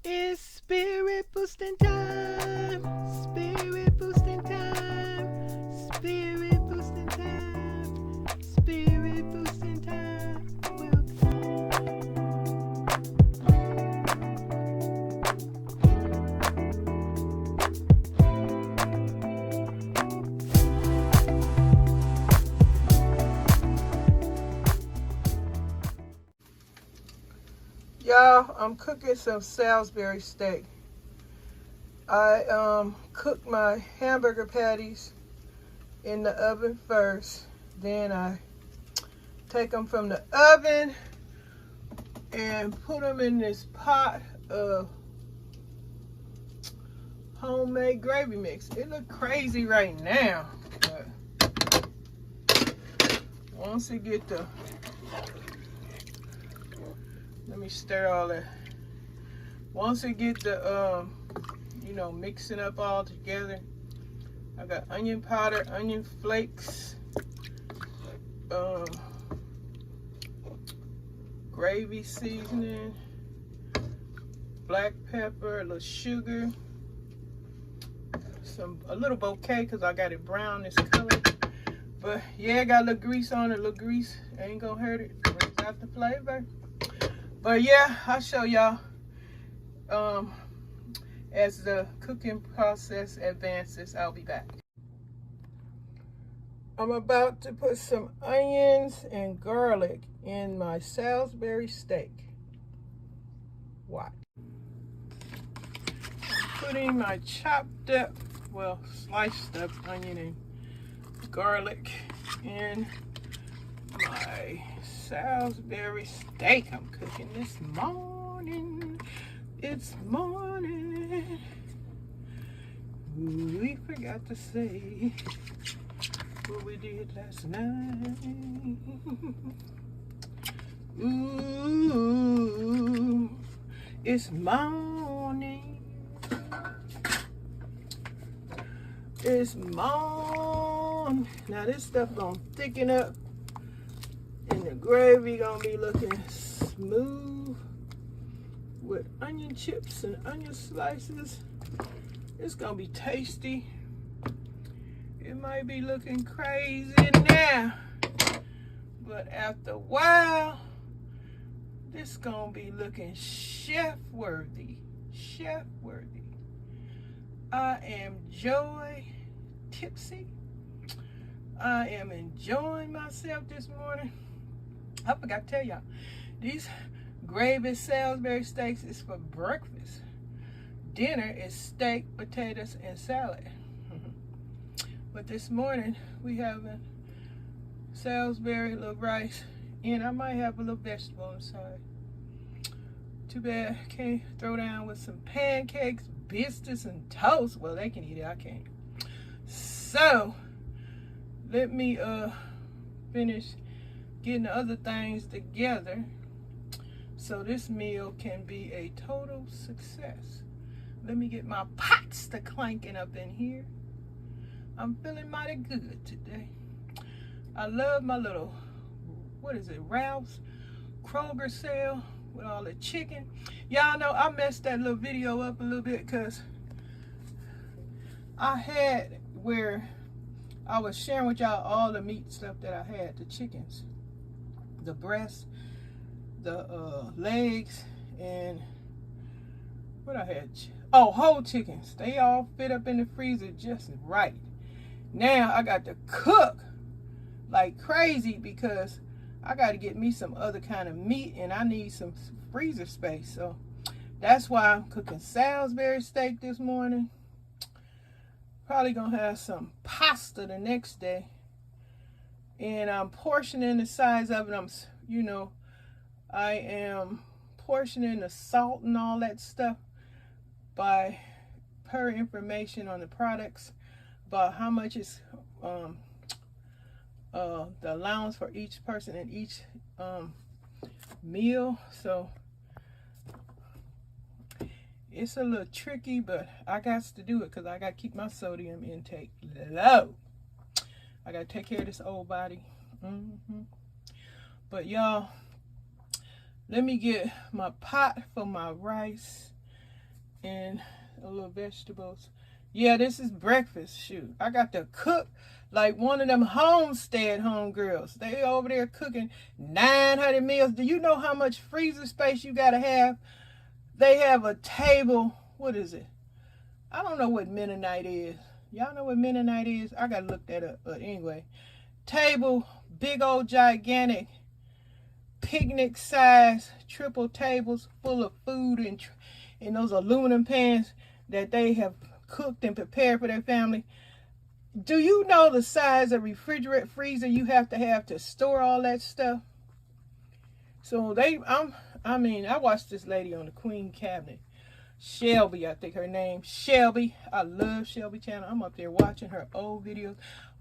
It's spirit boosting time. Spirit boosting time. Spirit boosting time. Spirit boosting time. Y'all, I'm cooking some Salisbury steak. I cooked my hamburger patties in the oven first. Then I take them from the oven and put them in this pot of homemade gravy mix. It look crazy right now, but once it get the, let me stir all that. Once it get the, you know, mixing up all together, I got onion powder, onion flakes, gravy seasoning, black pepper, a little sugar, a little bouquet because I got it brown this color. But yeah, got a little grease on it. A little grease ain't gonna hurt it. Brings out the flavor. But yeah, I'll show y'all as the cooking process advances. I'll be back. I'm about to put some onions and garlic in my Salisbury steak. Watch. I'm putting my chopped up, well, sliced up onion and garlic in my Salisbury steak I'm cooking this morning. It's morning. We forgot to say what we did last night. Ooh, it's morning. It's morning. Now this stuff gonna thicken up and the gravy gonna be looking smooth with onion chips and onion slices. It's gonna be tasty. It might be looking crazy now, but after a while, this gonna be looking chef worthy. Chef worthy. I am Joy Tipsy. I am enjoying myself this morning. I forgot to tell y'all, these gravy Salisbury steaks is for breakfast. Dinner is steak, potatoes, and salad. But this morning we having Salisbury, little rice, and I might have a little vegetable on the side. Too bad I can't throw down with some pancakes, biscuits, and toast. Well, they can eat it, I can't. So let me finish getting the other things together so this meal can be a total success. Let me get my pots to clanking up in here. I'm feeling mighty good today. I love my little, what is it, Ralph's Kroger sale with all the chicken. Y'all know I messed that little video up a little bit because I had where I was sharing with y'all all the meat stuff that I had, the chickens, the breasts, the legs, and what I had, oh, whole chickens. They all fit up in the freezer just right. Now I got to cook like crazy because I got to get me some other kind of meat and I need some freezer space. So that's why I'm cooking Salisbury steak this morning. Probably gonna have some pasta the next day. And I'm portioning the size of it. I am portioning the salt and all that stuff by per information on the products about how much is the allowance for each person in each meal. So it's a little tricky, but I got to do it because I got to keep my sodium intake low. I got to take care of this old body. But y'all, let me get my pot for my rice and a little vegetables. Yeah, this is breakfast. Shoot, I got to cook like one of them stay-at-home girls. They over there cooking 900 meals. Do you know how much freezer space you gotta have? They have a table. What is it? I don't know what Mennonite is. Y'all know what Mennonite is? I gotta look that up. But anyway, table, big old gigantic picnic size triple tables full of food and in those aluminum pans that they have cooked and prepared for their family. Do you know the size of refrigerator freezer you have to store all that stuff? So I watched this lady on the Queen Cabinet. Shelby, I think her name. Shelby. I love Shelby channel. I'm up there watching her old videos.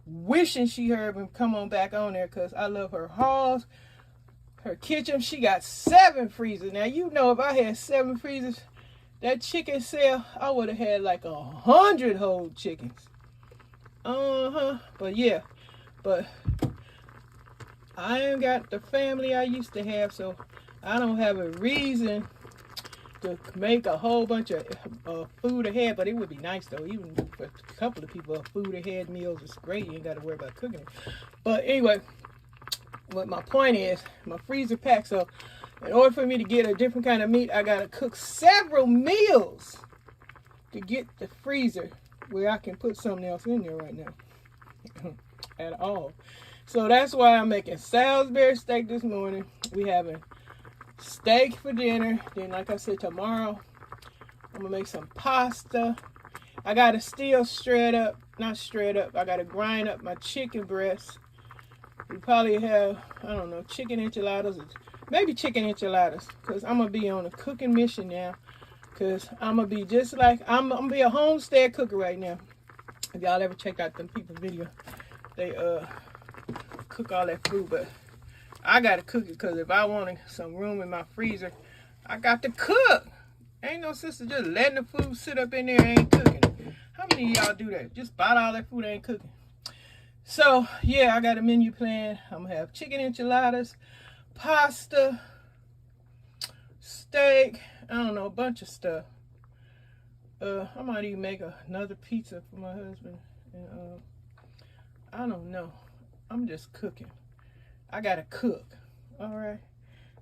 Wishing she heard me come on back on there because I love her hauls. Her kitchen. She got 7 freezers. Now, you know, if I had 7 freezers, that chicken sale, I would have had like 100 whole chickens. But yeah. But I ain't got the family I used to have, so I don't have a reason to make a whole bunch of food ahead. But it would be nice though, even for a couple of people, food ahead meals is great. You ain't got to worry about cooking it. But anyway, what my point is, my freezer packed. So in order for me to get a different kind of meat, I got to cook several meals to get the freezer where I can put something else in there right now at all. So that's why I'm making Salisbury steak this morning. We having steak for dinner. Then, like I said, tomorrow I'm gonna make some pasta. I gotta still I gotta grind up my chicken breast. We probably have, I don't know, chicken enchiladas, maybe chicken enchiladas, because I'm gonna be on a cooking mission now. Because I'm gonna be just like, I'm gonna be a homestead cooker right now. If y'all ever checked out them people video, they cook all that food, but I gotta cook it because if I want some room in my freezer, I got to cook. Ain't no sister just letting the food sit up in there and ain't cooking. How many of y'all do that? Just buy all that food and ain't cooking. So yeah, I got a menu plan. I'm gonna have chicken enchiladas, pasta, steak, I don't know, a bunch of stuff. I might even make another pizza for my husband. And I don't know. I'm just cooking. I gotta cook. Alright?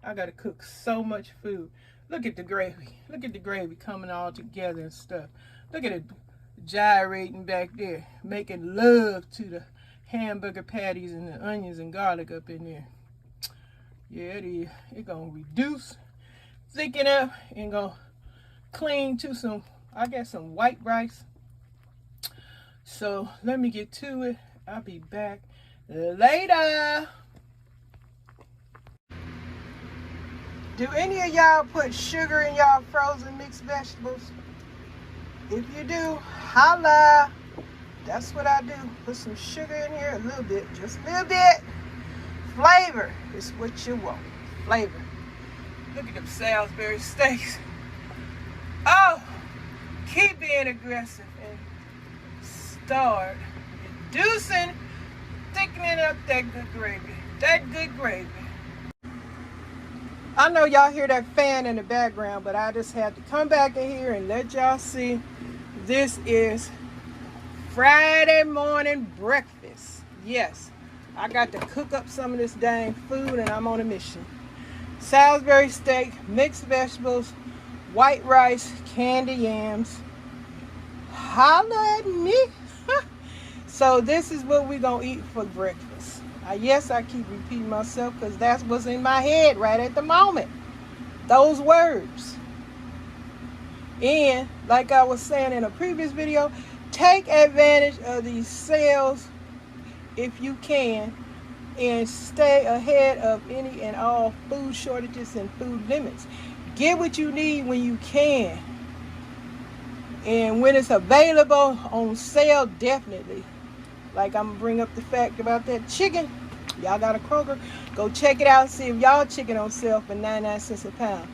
I gotta cook so much food. Look at the gravy. Look at the gravy coming all together and stuff. Look at it gyrating back there. Making love to the hamburger patties and the onions and garlic up in there. Yeah, it is. It's gonna reduce, thicken up, and gonna cling to some, I got some white rice. So let me get to it. I'll be back later. Do any of y'all put sugar in y'all frozen mixed vegetables? If you do, holla. That's what I do. Put some sugar in here, a little bit, just a little bit. Flavor is what you want. Flavor. Look at them Salisbury steaks. Oh, keep being aggressive and start reducing, thickening up that good gravy. That good gravy. I know y'all hear that fan in the background, but I just had to come back in here and let y'all see. This is Friday morning breakfast. Yes, I got to cook up some of this dang food and I'm on a mission. Salisbury steak, mixed vegetables, white rice, candy yams. Holla at me. So this is what we're going to eat for breakfast. Yes, I keep repeating myself because that's what's in my head right at the moment. Those words. And like I was saying in a previous video, take advantage of these sales if you can and stay ahead of any and all food shortages and food limits. Get what you need when you can. And when it's available on sale, definitely. Like I'm gonna bring up the fact about that chicken. Y'all got a Kroger, go check it out and see if y'all chicken on sale for 99 cents a pound.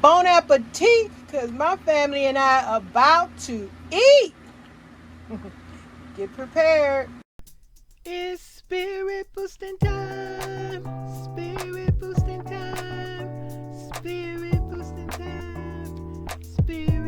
Bon appetit, because my family and I are about to eat. Get prepared. It's spirit boosting time. Spirit boosting time. Spirit boosting time. Spirit